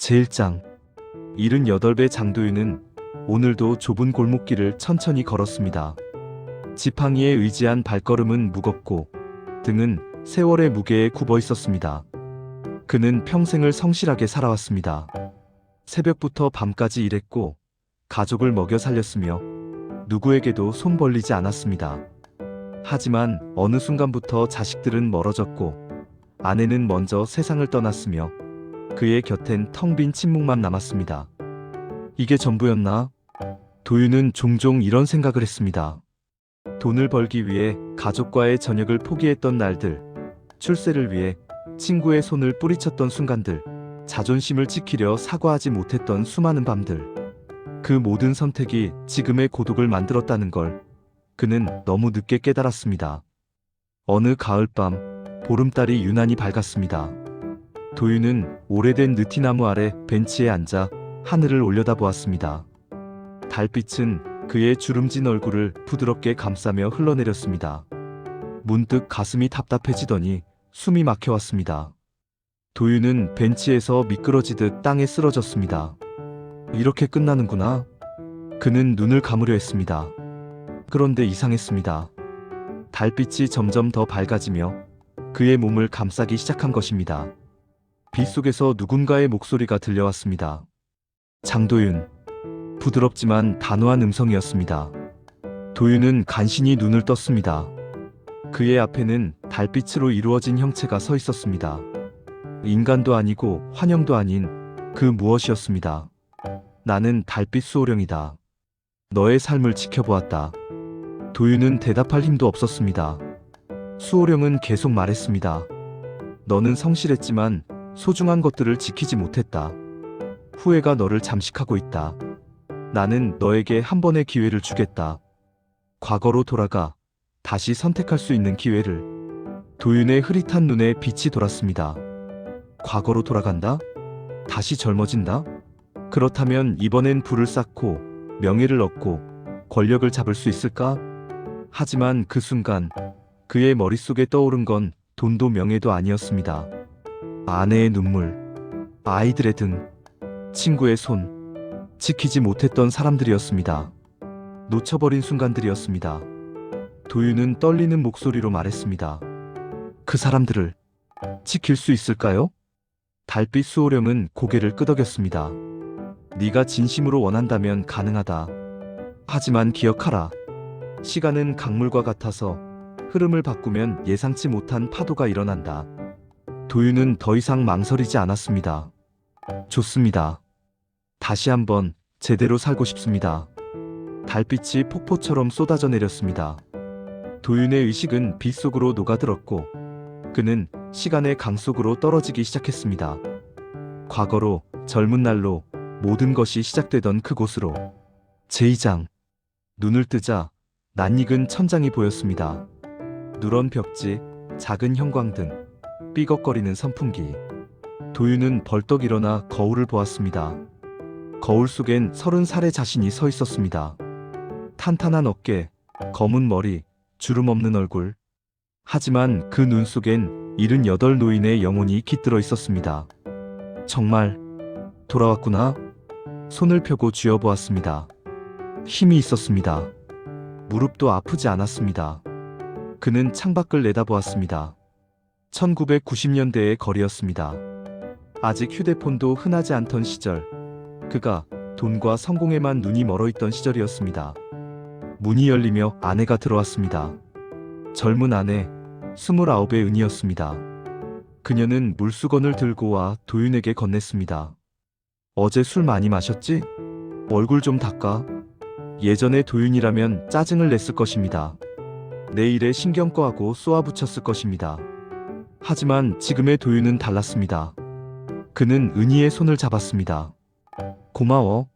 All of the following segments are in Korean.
제1장 78배 장도윤은 오늘도 좁은 골목길을 천천히 걸었습니다. 지팡이에 의지한 발걸음은 무겁고 등은 세월의 무게에 굽어 있었습니다. 그는 평생을 성실하게 살아왔습니다. 새벽부터 밤까지 일했고 가족을 먹여 살렸으며 누구에게도 손 벌리지 않았습니다. 하지만 어느 순간부터 자식들은 멀어졌고 아내는 먼저 세상을 떠났으며 그의 곁엔 텅 빈 침묵만 남았습니다. 이게 전부였나? 도윤은 종종 이런 생각을 했습니다. 돈을 벌기 위해 가족과의 저녁을 포기했던 날들, 출세를 위해 친구의 손을 뿌리쳤던 순간들, 자존심을 지키려 사과하지 못했던 수많은 밤들. 그 모든 선택이 지금의 고독을 만들었다는 걸 그는 너무 늦게 깨달았습니다. 어느 가을밤, 보름달이 유난히 밝았습니다. 도윤은 오래된 느티나무 아래 벤치에 앉아 하늘을 올려다보았습니다. 달빛은 그의 주름진 얼굴을 부드럽게 감싸며 흘러내렸습니다. 문득 가슴이 답답해지더니 숨이 막혀왔습니다. 도윤은 벤치에서 미끄러지듯 땅에 쓰러졌습니다. 이렇게 끝나는구나. 그는 눈을 감으려 했습니다. 그런데 이상했습니다. 달빛이 점점 더 밝아지며 그의 몸을 감싸기 시작한 것입니다. 빛 속에서 누군가의 목소리가 들려왔습니다. 장도윤. 부드럽지만 단호한 음성이었습니다. 도윤은 간신히 눈을 떴습니다. 그의 앞에는 달빛으로 이루어진 형체가 서 있었습니다. 인간도 아니고 환영도 아닌 그 무엇이었습니다. 나는 달빛 수호령이다. 너의 삶을 지켜보았다. 도윤은 대답할 힘도 없었습니다. 수호령은 계속 말했습니다. 너는 성실했지만 소중한 것들을 지키지 못했다. 후회가 너를 잠식하고 있다. 나는 너에게 한 번의 기회를 주겠다. 과거로 돌아가 다시 선택할 수 있는 기회를. 도윤의 흐릿한 눈에 빛이 돌았습니다. 과거로 돌아간다? 다시 젊어진다? 그렇다면 이번엔 불을 쌓고 명예를 얻고 권력을 잡을 수 있을까? 하지만 그 순간 그의 머릿속에 떠오른 건 돈도 명예도 아니었습니다. 아내의 눈물, 아이들의 등, 친구의 손, 지키지 못했던 사람들이었습니다. 놓쳐버린 순간들이었습니다. 도윤은 떨리는 목소리로 말했습니다. 그 사람들을 지킬 수 있을까요? 달빛 수호령은 고개를 끄덕였습니다. 네가 진심으로 원한다면 가능하다. 하지만 기억하라. 시간은 강물과 같아서 흐름을 바꾸면 예상치 못한 파도가 일어난다. 도윤은 더 이상 망설이지 않았습니다. 좋습니다. 다시 한번 제대로 살고 싶습니다. 달빛이 폭포처럼 쏟아져 내렸습니다. 도윤의 의식은 빛 속으로 녹아들었고 그는 시간의 강 속으로 떨어지기 시작했습니다. 과거로, 젊은 날로, 모든 것이 시작되던 그곳으로. 제2장. 눈을 뜨자 낯익은 천장이 보였습니다. 누런 벽지, 작은 형광등, 삐걱거리는 선풍기. 도윤은 벌떡 일어나 거울을 보았습니다. 거울 속엔 30살의 자신이 서 있었습니다. 탄탄한 어깨, 검은 머리, 주름 없는 얼굴. 하지만 그 눈 속엔 78 노인의 영혼이 깃들어 있었습니다. 정말 돌아왔구나. 손을 펴고 쥐어보았습니다. 힘이 있었습니다. 무릎도 아프지 않았습니다. 그는 창밖을 내다보았습니다. 1990년대의 거리였습니다. 아직 휴대폰도 흔하지 않던 시절, 그가 돈과 성공에만 눈이 멀어있던 시절이었습니다. 문이 열리며 아내가 들어왔습니다. 젊은 아내, 29의 은이었습니다. 그녀는 물수건을 들고 와 도윤에게 건넸습니다. 어제 술 많이 마셨지? 얼굴 좀 닦아. 예전의 도윤이라면 짜증을 냈을 것입니다. 내 일에 신경 꺼하고 쏘아붙였을 것입니다. 하지만 지금의 도윤은 달랐습니다. 그는 은희의 손을 잡았습니다. 고마워.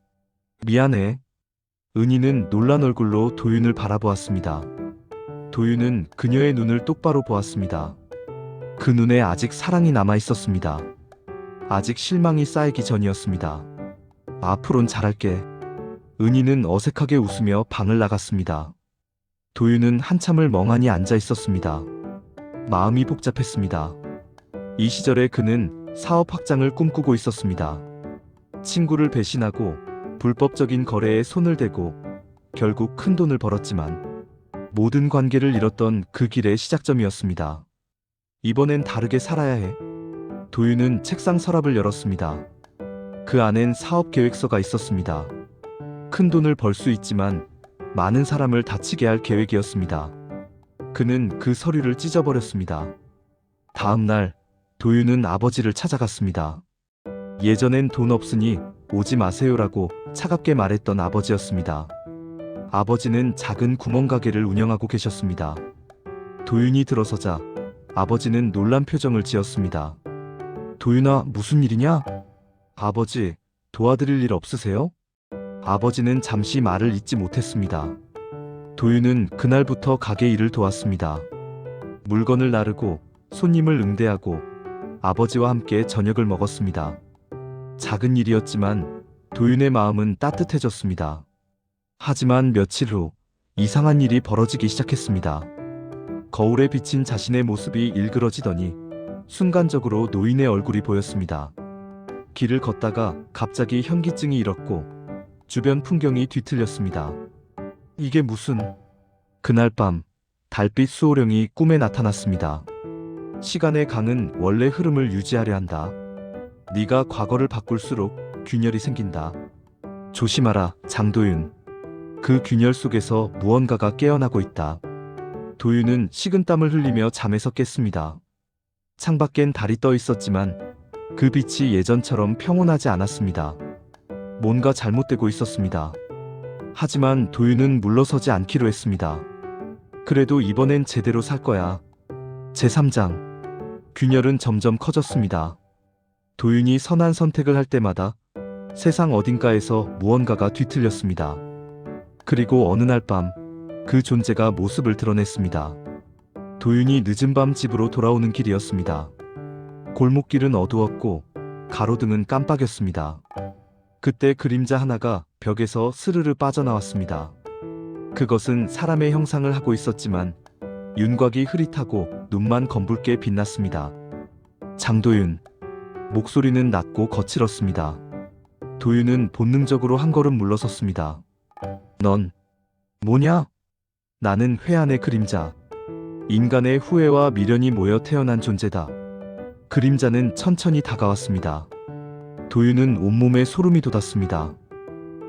미안해. 은희는 놀란 얼굴로 도윤을 바라보았습니다. 도윤은 그녀의 눈을 똑바로 보았습니다. 그 눈에 아직 사랑이 남아 있었습니다. 아직 실망이 쌓이기 전이었습니다. 앞으론 잘할게. 은희는 어색하게 웃으며 방을 나갔습니다. 도윤은 한참을 멍하니 앉아 있었습니다. 마음이 복잡했습니다. 이 시절에 그는 사업 확장을 꿈꾸고 있었습니다. 친구를 배신하고 불법적인 거래에 손을 대고 결국 큰 돈을 벌었지만 모든 관계를 잃었던 그 길의 시작점이었습니다. 이번엔 다르게 살아야 해. 도윤은 책상 서랍을 열었습니다. 그 안엔 사업 계획서가 있었습니다. 큰 돈을 벌 수 있지만 많은 사람을 다치게 할 계획이었습니다. 그는 그 서류를 찢어버렸습니다. 다음 날 도윤은 아버지를 찾아갔습니다. 예전엔 돈 없으니 오지 마세요라고 차갑게 말했던 아버지였습니다. 아버지는 작은 구멍가게를 운영하고 계셨습니다. 도윤이 들어서자 아버지는 놀란 표정을 지었습니다. 도윤아, 무슨 일이냐? 아버지, 도와드릴 일 없으세요? 아버지는 잠시 말을 잇지 못했습니다. 도윤은 그날부터 가게 일을 도왔습니다. 물건을 나르고 손님을 응대하고 아버지와 함께 저녁을 먹었습니다. 작은 일이었지만 도윤의 마음은 따뜻해졌습니다. 하지만 며칠 후 이상한 일이 벌어지기 시작했습니다. 거울에 비친 자신의 모습이 일그러지더니 순간적으로 노인의 얼굴이 보였습니다. 길을 걷다가 갑자기 현기증이 일었고 주변 풍경이 뒤틀렸습니다. 이게 무슨... 그날 밤 달빛 수호령이 꿈에 나타났습니다. 시간의 강은 원래 흐름을 유지하려 한다. 네가 과거를 바꿀수록 균열이 생긴다. 조심하라, 장도윤. 그 균열 속에서 무언가가 깨어나고 있다. 도윤은 식은땀을 흘리며 잠에서 깼습니다. 창밖엔 달이 떠 있었지만 그 빛이 예전처럼 평온하지 않았습니다. 뭔가 잘못되고 있었습니다. 하지만 도윤은 물러서지 않기로 했습니다. 그래도 이번엔 제대로 살 거야. 제3장. 균열은 점점 커졌습니다. 도윤이 선한 선택을 할 때마다 세상 어딘가에서 무언가가 뒤틀렸습니다. 그리고 어느 날 밤 그 존재가 모습을 드러냈습니다. 도윤이 늦은 밤 집으로 돌아오는 길이었습니다. 골목길은 어두웠고 가로등은 깜빡였습니다. 그때 그림자 하나가 벽에서 스르르 빠져나왔습니다. 그것은 사람의 형상을 하고 있었지만 윤곽이 흐릿하고 눈만 검붉게 빛났습니다. 장도윤. 목소리는 낮고 거칠었습니다. 도윤은 본능적으로 한 걸음 물러섰습니다. 넌 뭐냐? 나는 회한의 그림자. 인간의 후회와 미련이 모여 태어난 존재다. 그림자는 천천히 다가왔습니다. 도윤은 온몸에 소름이 돋았습니다.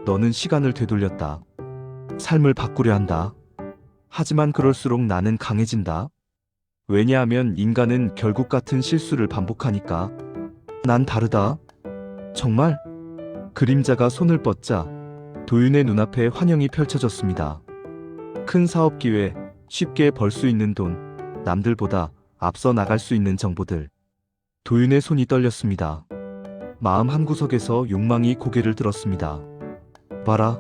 너는 시간을 되돌렸다. 삶을 바꾸려 한다. 하지만 그럴수록 나는 강해진다. 왜냐하면 인간은 결국 같은 실수를 반복하니까. 난 다르다. 정말? 그림자가 손을 뻗자 도윤의 눈앞에 환영이 펼쳐졌습니다. 큰 사업 기회, 쉽게 벌 수 있는 돈, 남들보다 앞서 나갈 수 있는 정보들. 도윤의 손이 떨렸습니다. 마음 한구석에서 욕망이 고개를 들었습니다. 봐라,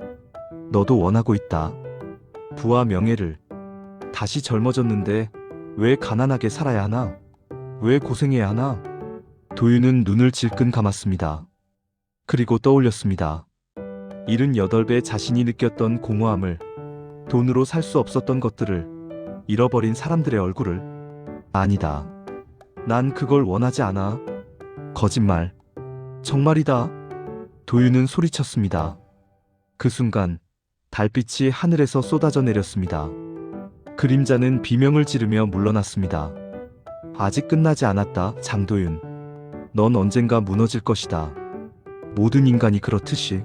너도 원하고 있다. 부와 명예를. 다시 젊어졌는데 왜 가난하게 살아야 하나? 왜 고생해야 하나? 도윤은 눈을 질끈 감았습니다. 그리고 떠올렸습니다. 78배 자신이 느꼈던 공허함을, 돈으로 살 수 없었던 것들을, 잃어버린 사람들의 얼굴을. 아니다. 난 그걸 원하지 않아. 거짓말. 정말이다. 도윤은 소리쳤습니다. 그 순간 달빛이 하늘에서 쏟아져 내렸습니다. 그림자는 비명을 지르며 물러났습니다. 아직 끝나지 않았다, 장도윤. 넌 언젠가 무너질 것이다. 모든 인간이 그렇듯이.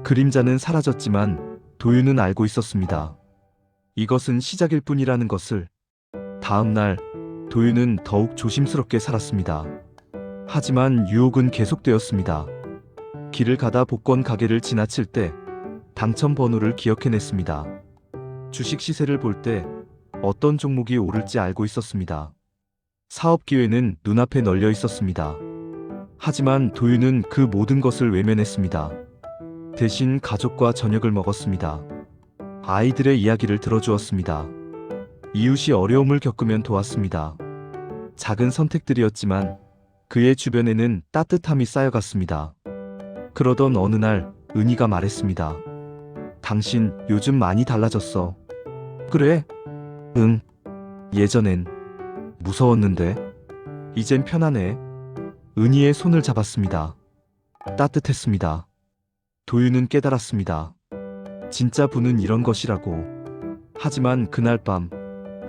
그림자는 사라졌지만 도윤은 알고 있었습니다. 이것은 시작일 뿐이라는 것을. 다음 날 도윤은 더욱 조심스럽게 살았습니다. 하지만 유혹은 계속되었습니다. 길을 가다 복권 가게를 지나칠 때 당첨 번호를 기억해냈습니다. 주식 시세를 볼 때 어떤 종목이 오를지 알고 있었습니다. 사업 기회는 눈앞에 널려 있었습니다. 하지만 도윤은 그 모든 것을 외면했습니다. 대신 가족과 저녁을 먹었습니다. 아이들의 이야기를 들어주었습니다. 이웃이 어려움을 겪으면 도왔습니다. 작은 선택들이었지만 그의 주변에는 따뜻함이 쌓여갔습니다. 그러던 어느 날 은희가 말했습니다. 당신 요즘 많이 달라졌어. 그래? 응. 예전엔 무서웠는데 이젠 편안해. 은희의 손을 잡았습니다. 따뜻했습니다. 도윤은 깨달았습니다. 진짜 부는 이런 것이라고. 하지만 그날 밤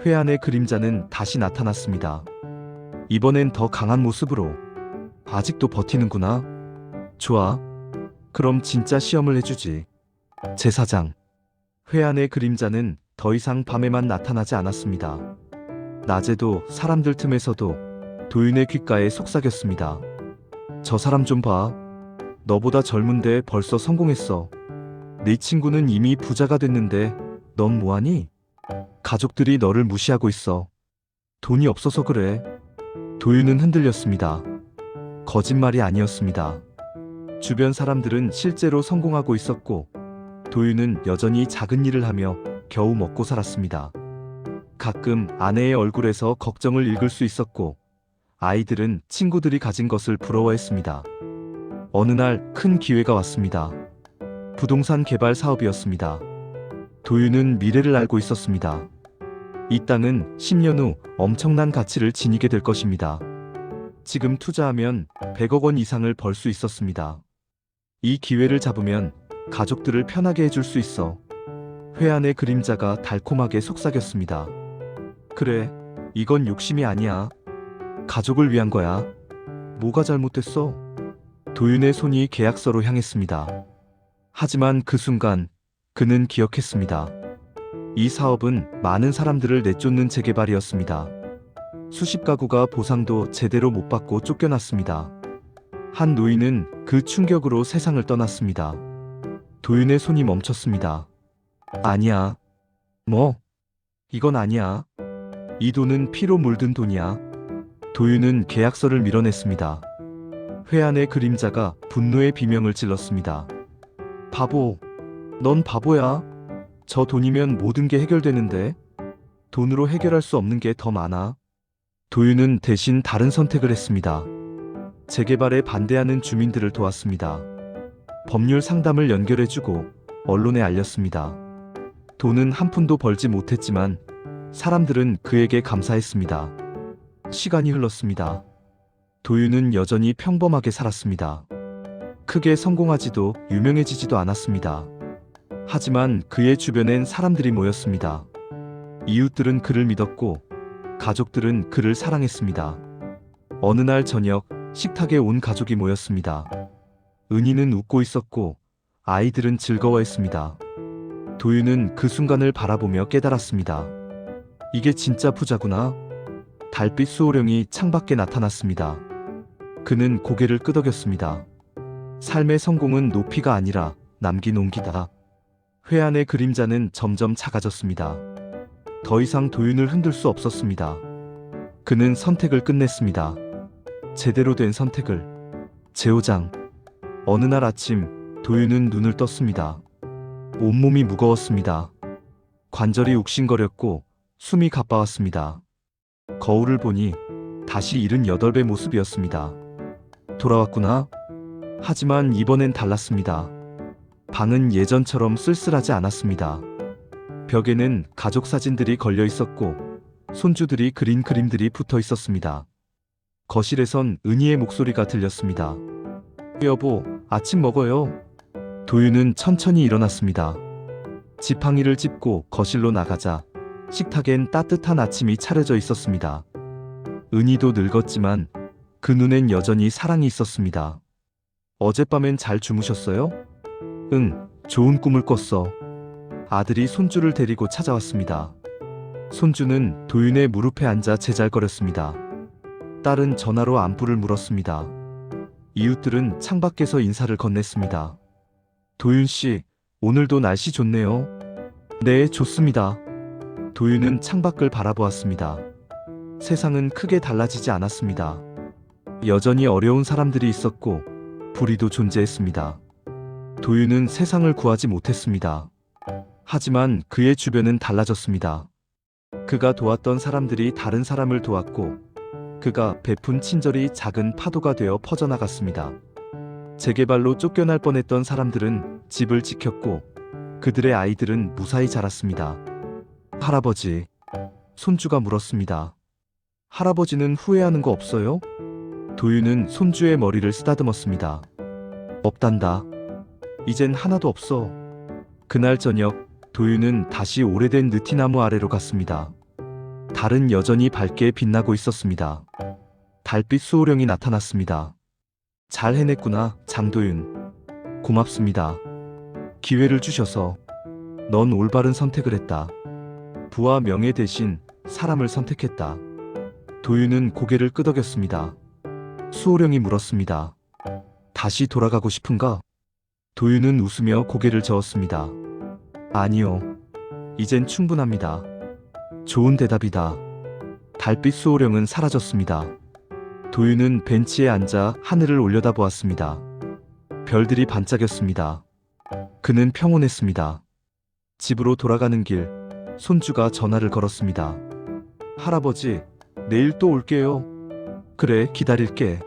회한의 그림자는 다시 나타났습니다. 이번엔 더 강한 모습으로. 아직도 버티는구나. 좋아. 그럼 진짜 시험을 해주지. 제사장. 회한의 그림자는 더 이상 밤에만 나타나지 않았습니다. 낮에도 사람들 틈에서도 도윤의 귓가에 속삭였습니다. 저 사람 좀 봐. 너보다 젊은데 벌써 성공했어. 네 친구는 이미 부자가 됐는데 넌 뭐하니? 가족들이 너를 무시하고 있어. 돈이 없어서 그래. 도윤은 흔들렸습니다. 거짓말이 아니었습니다. 주변 사람들은 실제로 성공하고 있었고 도윤은 여전히 작은 일을 하며 겨우 먹고 살았습니다. 가끔 아내의 얼굴에서 걱정을 읽을 수 있었고 아이들은 친구들이 가진 것을 부러워했습니다. 어느 날 큰 기회가 왔습니다. 부동산 개발 사업이었습니다. 도윤은 미래를 알고 있었습니다. 이 땅은 10년 후 엄청난 가치를 지니게 될 것입니다. 지금 투자하면 100억 원 이상을 벌 수 있었습니다. 이 기회를 잡으면 가족들을 편하게 해줄 수 있어. 회한의 그림자가 달콤하게 속삭였습니다. 그래, 이건 욕심이 아니야. 가족을 위한 거야. 뭐가 잘못됐어? 도윤의 손이 계약서로 향했습니다. 하지만 그 순간 그는 기억했습니다. 이 사업은 많은 사람들을 내쫓는 재개발이었습니다. 수십 가구가 보상도 제대로 못 받고 쫓겨났습니다. 한 노인은 그 충격으로 세상을 떠났습니다. 도윤의 손이 멈췄습니다. 아니야. 뭐? 이건 아니야. 이 돈은 피로 물든 돈이야. 도윤은 계약서를 밀어냈습니다. 회한의 그림자가 분노의 비명을 질렀습니다. 바보. 넌 바보야. 저 돈이면 모든 게 해결되는데. 돈으로 해결할 수 없는 게 더 많아. 도윤은 대신 다른 선택을 했습니다. 재개발에 반대하는 주민들을 도왔습니다. 법률 상담을 연결해주고 언론에 알렸습니다. 돈은 한 푼도 벌지 못했지만 사람들은 그에게 감사했습니다. 시간이 흘렀습니다. 도윤은 여전히 평범하게 살았습니다. 크게 성공하지도 유명해지지도 않았습니다. 하지만 그의 주변엔 사람들이 모였습니다. 이웃들은 그를 믿었고 가족들은 그를 사랑했습니다. 어느 날 저녁 식탁에 온 가족이 모였습니다. 은희는 웃고 있었고 아이들은 즐거워했습니다. 도윤은 그 순간을 바라보며 깨달았습니다. 이게 진짜 부자구나. 달빛 수호령이 창밖에 나타났습니다. 그는 고개를 끄덕였습니다. 삶의 성공은 높이가 아니라 남긴 온기다. 회한의 그림자는 점점 작아졌습니다. 더 이상 도윤을 흔들 수 없었습니다. 그는 선택을 끝냈습니다. 제대로 된 선택을. 제오장. 어느 날 아침 도윤은 눈을 떴습니다. 온몸이 무거웠습니다. 관절이 욱신거렸고 숨이 가빠왔습니다. 거울을 보니 다시 78배 모습이었습니다. 돌아왔구나. 하지만 이번엔 달랐습니다. 방은 예전처럼 쓸쓸하지 않았습니다. 벽에는 가족 사진들이 걸려 있었고 손주들이 그린 그림들이 붙어 있었습니다. 거실에선 은희의 목소리가 들렸습니다. 여보, 아침 먹어요. 도윤은 천천히 일어났습니다. 지팡이를 짚고 거실로 나가자 식탁엔 따뜻한 아침이 차려져 있었습니다. 은희도 늙었지만 그 눈엔 여전히 사랑이 있었습니다. 어젯밤엔 잘 주무셨어요? 응, 좋은 꿈을 꿨어. 아들이 손주를 데리고 찾아왔습니다. 손주는 도윤의 무릎에 앉아 제잘거렸습니다. 딸은 전화로 안부를 물었습니다. 이웃들은 창밖에서 인사를 건넸습니다. 도윤 씨, 오늘도 날씨 좋네요. 네, 좋습니다. 도윤은 창밖을 바라보았습니다. 세상은 크게 달라지지 않았습니다. 여전히 어려운 사람들이 있었고 불의도 존재했습니다. 도윤은 세상을 구하지 못했습니다. 하지만 그의 주변은 달라졌습니다. 그가 도왔던 사람들이 다른 사람을 도왔고 그가 베푼 친절이 작은 파도가 되어 퍼져나갔습니다. 재개발로 쫓겨날 뻔했던 사람들은 집을 지켰고 그들의 아이들은 무사히 자랐습니다. 할아버지, 손주가 물었습니다. 할아버지는 후회하는 거 없어요? 도윤은 손주의 머리를 쓰다듬었습니다. 없단다. 이젠 하나도 없어. 그날 저녁 도윤은 다시 오래된 느티나무 아래로 갔습니다. 달은 여전히 밝게 빛나고 있었습니다. 달빛 수호령이 나타났습니다. 잘 해냈구나, 장도윤. 고맙습니다. 기회를 주셔서. 넌 올바른 선택을 했다. 부와 명예 대신 사람을 선택했다. 도윤은 고개를 끄덕였습니다. 수호령이 물었습니다. 다시 돌아가고 싶은가? 도윤은 웃으며 고개를 저었습니다. 아니요. 이젠 충분합니다. 좋은 대답이다. 달빛 수호령은 사라졌습니다. 도윤은 벤치에 앉아 하늘을 올려다보았습니다. 별들이 반짝였습니다. 그는 평온했습니다. 집으로 돌아가는 길, 손주가 전화를 걸었습니다. 할아버지, 내일 또 올게요. 그래, 기다릴게.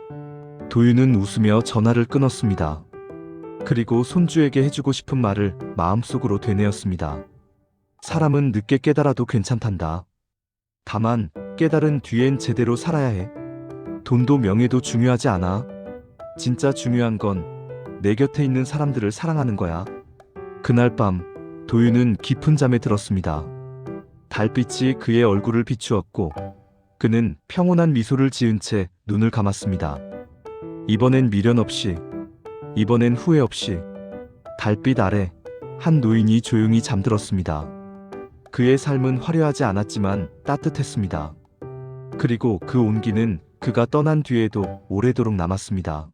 도윤은 웃으며 전화를 끊었습니다. 그리고 손주에게 해주고 싶은 말을 마음속으로 되뇌었습니다. 사람은 늦게 깨달아도 괜찮단다. 다만 깨달은 뒤엔 제대로 살아야 해. 돈도 명예도 중요하지 않아. 진짜 중요한 건 내 곁에 있는 사람들을 사랑하는 거야. 그날 밤 도윤은 깊은 잠에 들었습니다. 달빛이 그의 얼굴을 비추었고 그는 평온한 미소를 지은 채 눈을 감았습니다. 이번엔 미련 없이, 이번엔 후회 없이 달빛 아래 한 노인이 조용히 잠들었습니다. 그의 삶은 화려하지 않았지만 따뜻했습니다. 그리고 그 온기는 그가 떠난 뒤에도 오래도록 남았습니다.